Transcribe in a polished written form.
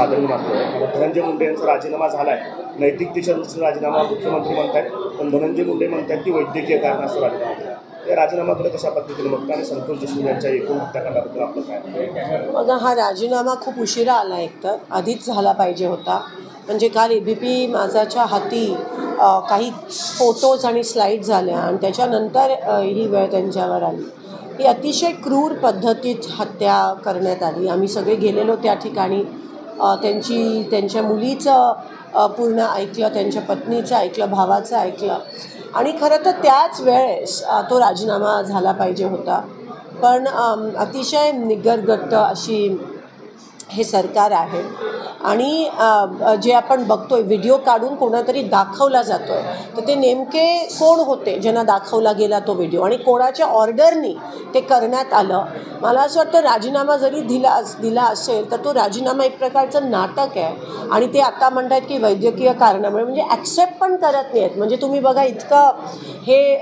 आदरणीय मानतोय. धनंजय मुंडे यांचा राजीनामा झालाय, नैतिकतेच्या दृष्टीने राजीनामा मुख्यमंत्री म्हणतात, पण धनंजय मुंडे म्हणतात की वैद्यकीय कारणास्तव राजीनामा दिला. या राजीनामाकडे कशा पद्धतीने बघता आणि संतोष देशमुख यांच्या एकूण हत्याकांडाबद्दल आपलं काय? बघा, हा राजीनामा खूप उशिरा आला, एकतर आधीच झाला पाहिजे होता. म्हणजे काल ABP माझाच्या हाती काही फोटोज आणि स्लाईड झाल्या आणि त्याच्यानंतर ही वेळ त्यांच्यावर आली. ही अतिशय क्रूर पद्धतीत हत्या करण्यात आली. आम्ही सगळे गेलेलो त्या ठिकाणी. त्यांच्या मुलीचं पूर्ण ऐकलं, त्यांच्या पत्नीचं ऐकलं, भावाचं ऐकलं आणि खरं तर त्याच वेळेस तो राजीनामा झाला पाहिजे होता. पण अतिशय निगरगट्ट अशी हे सरकार आहे आणि जे आपण बघतोय व्हिडिओ काढून कोणातरी दाखवला जातोय, तर ते नेमके कोण होते ज्यांना दाखवला गेला तो व्हिडिओ आणि कोणाच्या ऑर्डरनी ते करण्यात आलं. मला असं वाटतं राजीनामा जरी दिला असेल तर तो राजीनामा एक प्रकारचं नाटक आहे आणि ते आता म्हणतात की वैद्यकीय कारणामुळे, म्हणजे ॲक्सेप्ट पण करत नाही आहेत. म्हणजे तुम्ही बघा, इतकं हे